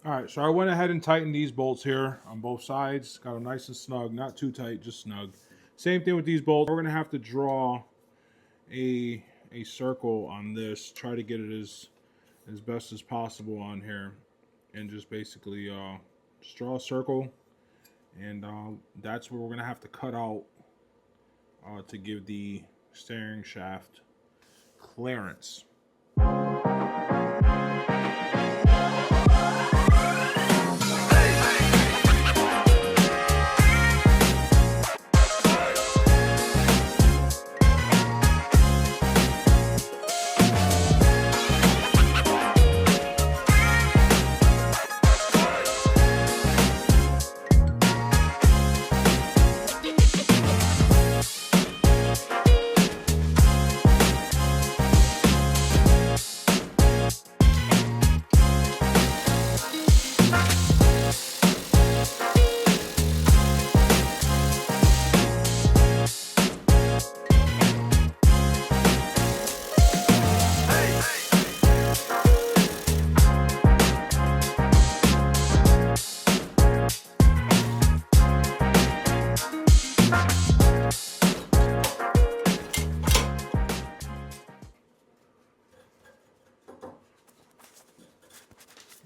All right, so I went ahead and tightened these bolts here on both sides. Got them nice and snug, not too tight, just snug. Same thing with these bolts. We're gonna have to draw a circle on this. Try to get it as best as possible on here, and just basically just draw a circle, and that's where we're gonna have to cut out to give the steering shaft clearance.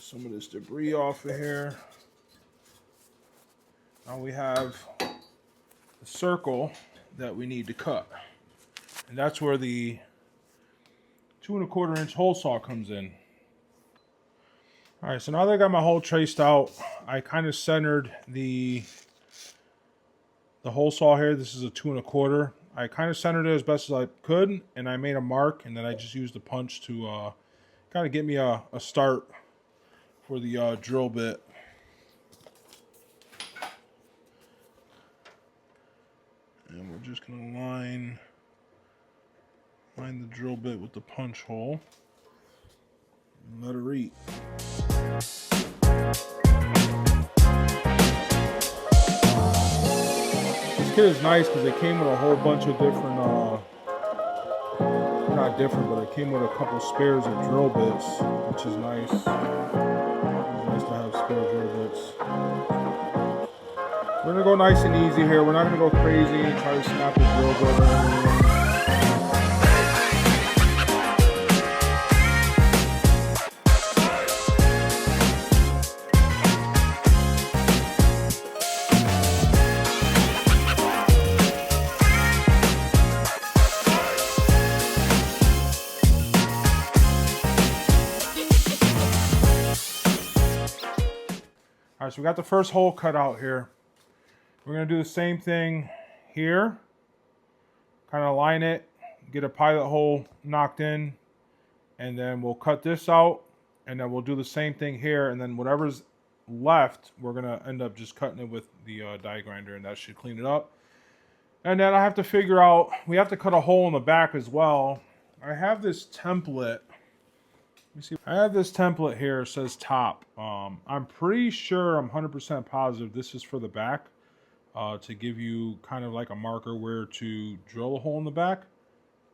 Some of this debris off of here. Now we have the circle that we need to cut, and that's where the 2 1/4 inch hole saw comes in. All right, so now that I got my hole traced out, I kind of centered the hole saw here. This is a 2 1/4. I kind of centered it as best as I could, and I made a mark, and then I just used the punch to kind of get me a start for the drill bit. And we're just going to line the drill bit with the punch hole and let her eat. This kit is nice because it came with a whole bunch of different, not different, but it came with a couple spares of drill bits, which is nice. It's nice to have spare drill bits. We're gonna go nice and easy here. We're not gonna go crazy and try to snap the drill bit or anything. All right, so we got the first hole cut out here. We're going to do the same thing here. Kind of line it, get a pilot hole knocked in, and then we'll cut this out, and then we'll do the same thing here, and then whatever's left, we're going to end up just cutting it with the die grinder, and that should clean it up. And then I have to figure out, we have to cut a hole in the back as well. I have this template. Let me see. I have this template here. It says top. I'm pretty sure, I'm 100% positive this is for the back. To give you kind of like a marker where to drill a hole in the back.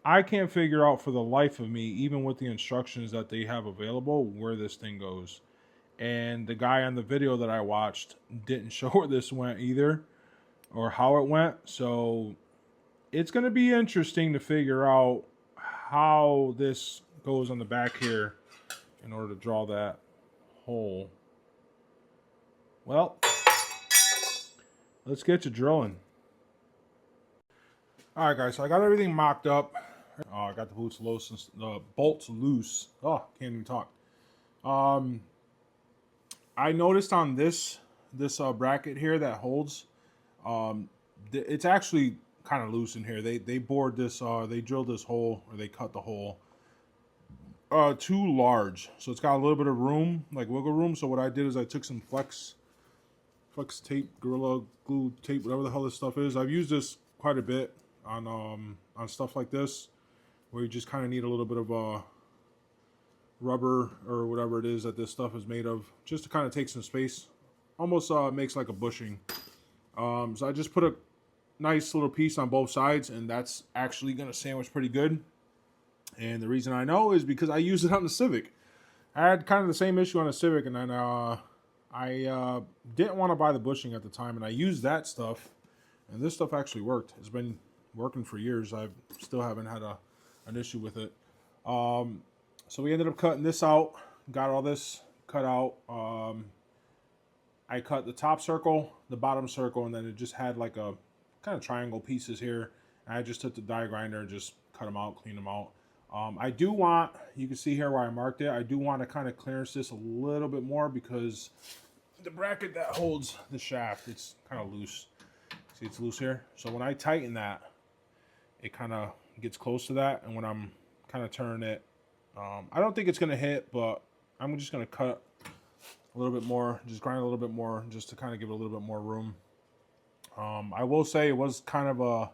I can't figure out for the life of me, even with the instructions that they have available, where this thing goes. And the guy on the video that I watched didn't show where this went either, or how it went. So it's going to be interesting to figure out how this goes on the back here in order to draw that hole. Well, let's get to drilling. All right, guys, so I got everything mocked up. I got the bolts loose. Oh, can't even talk. I noticed on this bracket here that holds, it's actually kind of loose in here. They bored this, they drilled this hole, or they cut the hole too large. So it's got a little bit of room, like wiggle room. So what I did is I took some flex tape, Gorilla Glue tape, whatever the hell this stuff is. I've used this quite a bit on stuff like this, where you just kind of need a little bit of rubber or whatever it is that this stuff is made of, just to kind of take some space. Almost makes like a bushing. So I just put a nice little piece on both sides, and that's actually going to sandwich pretty good. And the reason I know is because I used it on the Civic. I had kind of the same issue on the Civic, and then I didn't want to buy the bushing at the time, and I used that stuff, and this stuff actually worked. It's been working for years. I still haven't had an issue with it. So we ended up cutting this out, got all this cut out. I cut the top circle, the bottom circle, and then it just had like a kind of triangle pieces here. And I just took the die grinder and just cut them out, clean them out. I do want, you can see here where I marked it, I do want to kind of clearance this a little bit more because the bracket that holds the shaft, it's kind of loose. See, it's loose here. So when I tighten that, it kind of gets close to that. And when I'm kind of turning it, I don't think it's going to hit, but I'm just going to cut a little bit more, just grind a little bit more, just to kind of give it a little bit more room. I will say it was kind of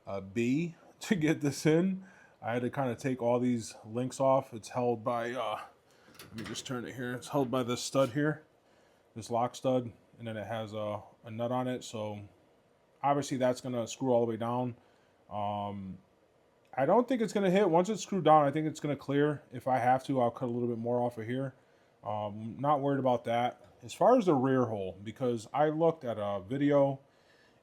a B to get this in. I had to kind of take all these links off. It's held by, let me just turn it here. It's held by this stud here, this lock stud, and then it has a nut on it. So obviously that's going to screw all the way down. I don't think it's going to hit. Once it's screwed down, I think it's going to clear. If I have to, I'll cut a little bit more off of here. Not worried about that. As far as the rear hole, because I looked at a video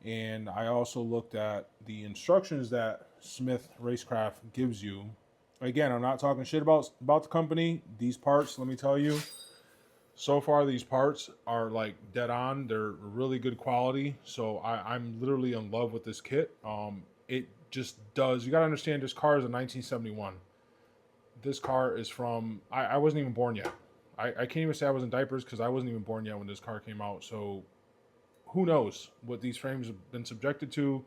and I also looked at the instructions that Smith Racecraft gives you. Again, I'm not talking shit about the company. These parts, let me tell you, so far these parts are like dead on. They're really good quality. So I'm literally in love with this kit. It just does. You got to understand, this car is a 1971. This car is from, I wasn't even born yet. I can't even say I was in diapers because I wasn't even born yet when this car came out. So who knows what these frames have been subjected to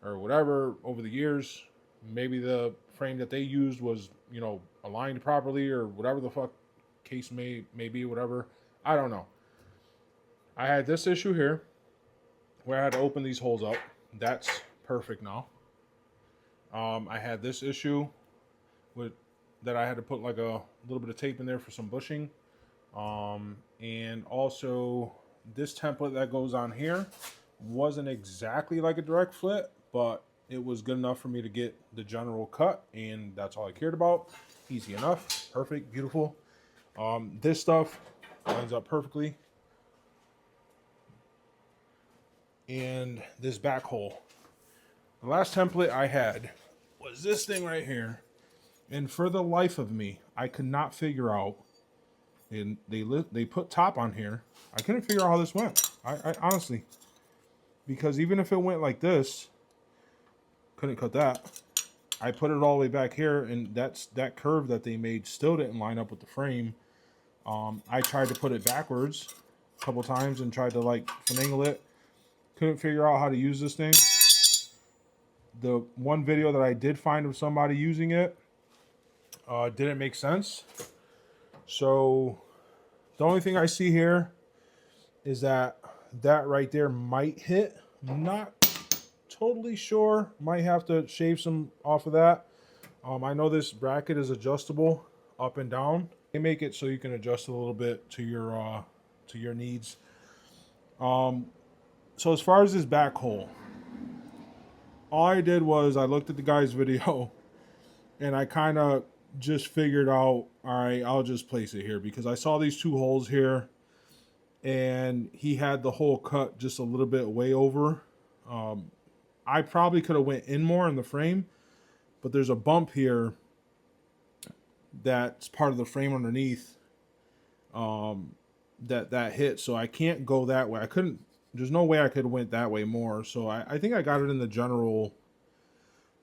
or whatever over the years. Maybe the frame that they used was, you know, aligned properly or whatever the fuck case may be, whatever. I don't know. I had this issue here where I had to open these holes up. That's perfect now. I had this issue with that I had to put like a little bit of tape in there for some bushing. And also this template that goes on here wasn't exactly like a direct flip, but it was good enough for me to get the general cut, and that's all I cared about. Easy enough, perfect, beautiful. This stuff lines up perfectly. And this back hole, the last template I had was this thing right here, and for the life of me, I could not figure out. And they put top on here. I couldn't figure out how this went. I honestly, because even if it went like this, couldn't cut that. I put it all the way back here, and that curve that they made still didn't line up with the frame. I tried to put it backwards a couple times and tried to like finagle it. Couldn't figure out how to use this thing. The one video that I did find of somebody using it didn't make sense. So the only thing I see here is that right there might hit. I'm not totally sure. Might have to shave some off of that. I know this bracket is adjustable up and down. They make it so you can adjust a little bit to your needs. So as far as this back hole, all I did was I looked at the guy's video and I kind of just figured out, all right, I'll just place it here because I saw these two holes here and he had the hole cut just a little bit way over. I probably could have went in more in the frame, but there's a bump here that's part of the frame underneath that hit, so I can't go that way. I couldn't, there's no way I could have went that way more, so I think I got it in the general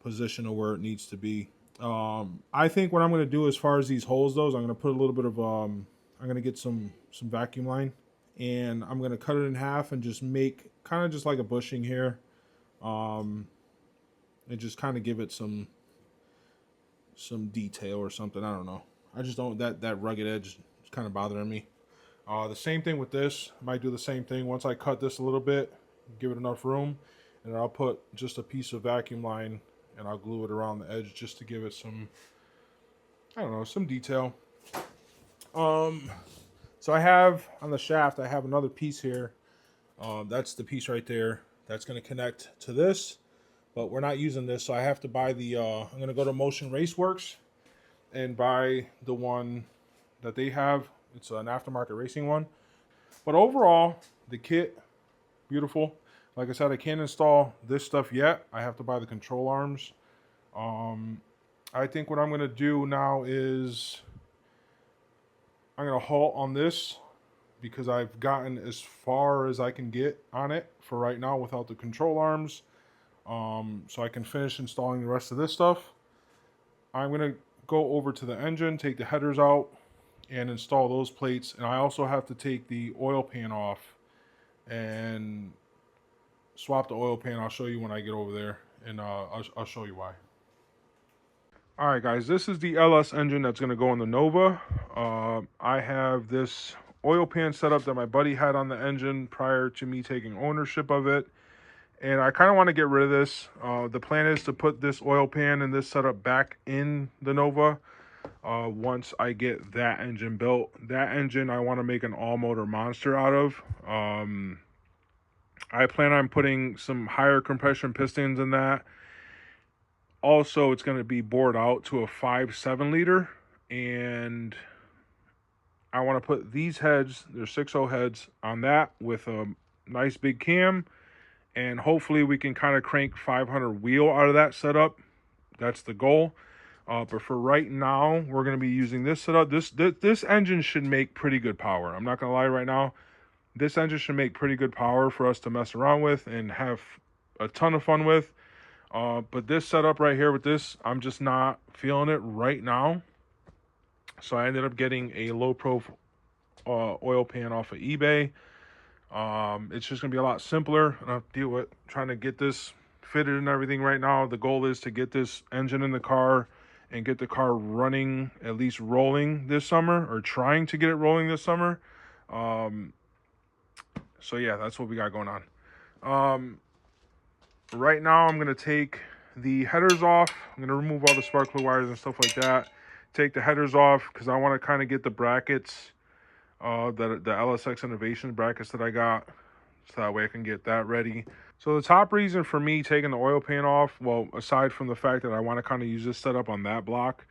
position of where it needs to be. I think what I'm going to do as far as these holes though is I'm going to put a little bit of I'm going to get some vacuum line, and I'm going to cut it in half and just make kind of just like a bushing here, and just kind of give it some detail or something. I don't know. I just don't, that rugged edge is kind of bothering me. The same thing with this. I might do the same thing once I cut this a little bit, give it enough room, and I'll put just a piece of vacuum line and I'll glue it around the edge just to give it some, I don't know, some detail. So I have on the shaft, I have another piece here. That's the piece right there. That's going to connect to this, but we're not using this, so I have to buy the, I'm going to go to Motion Raceworks and buy the one that they have. It's an aftermarket racing one. But overall, the kit, beautiful. Like I said, I can't install this stuff yet. I have to buy the control arms. I think what I'm going to do now is I'm going to halt on this because I've gotten as far as I can get on it for right now without the control arms. So I can finish installing the rest of this stuff. I'm going to go over to the engine, take the headers out, and install those plates. And I also have to take the oil pan off and swap the oil pan. I'll show you when I get over there, and I'll show you why. All right, guys, this is the LS engine that's going to go in the Nova. I have this oil pan setup that my buddy had on the engine prior to me taking ownership of it. And I kind of want to get rid of this. The plan is to put this oil pan and this setup back in the Nova once I get that engine built. That engine I want to make an all-motor monster out of. I plan on putting some higher compression pistons in that. Also, it's going to be bored out to a 5.7 liter. And I want to put these heads, they're 6.0 heads, on that with a nice big cam. And hopefully we can kind of crank 500 wheel out of that setup. That's the goal. But for right now, we're going to be using this setup. This engine should make pretty good power. I'm not going to lie right now. This engine should make pretty good power for us to mess around with and have a ton of fun with. But this setup right here with this, I'm just not feeling it right now. So I ended up getting a low-pro oil pan off of eBay. It's just going to be a lot simpler. I don't have to deal with trying to get this fitted and everything right now. The goal is to get this engine in the car and get the car running, at least rolling this summer, or trying to get it rolling this summer. So yeah, that's what we got going on. Right now I'm going to take the headers off. I'm going to remove all the spark plug wires and stuff like that. Take the headers off because I want to kind of get the brackets, the LSX Innovation brackets that I got, so that way I can get that ready. So the top reason for me taking the oil pan off, well, aside from the fact that I want to kind of use this setup on that block,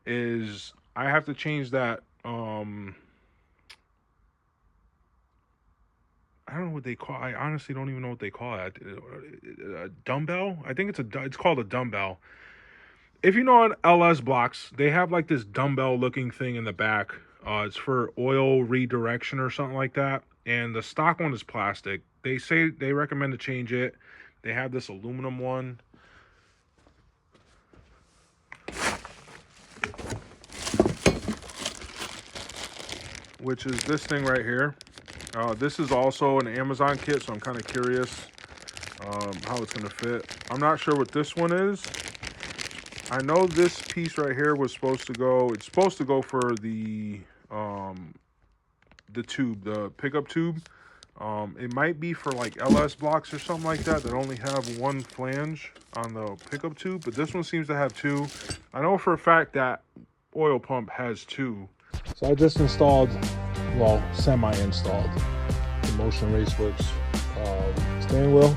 is I have to change that, I don't know what they call. I honestly don't even know what they call it. A dumbbell? I think it's called a dumbbell. If you know on LS blocks, they have like this dumbbell looking thing in the back. It's for oil redirection or something like that. And the stock one is plastic. They say they recommend to change it. They have this aluminum one. Which is this thing right here. This is also an Amazon kit, so I'm kind of curious how it's going to fit. I'm not sure what this one is. I know this piece right here was supposed to go, it's supposed to go for the tube, the pickup tube. It might be for like LS blocks or something like that only have one flange on the pickup tube, but this one seems to have two. I know for a fact that oil pump has two. So I just installed, well, semi-installed the Motion Raceworks steering wheel.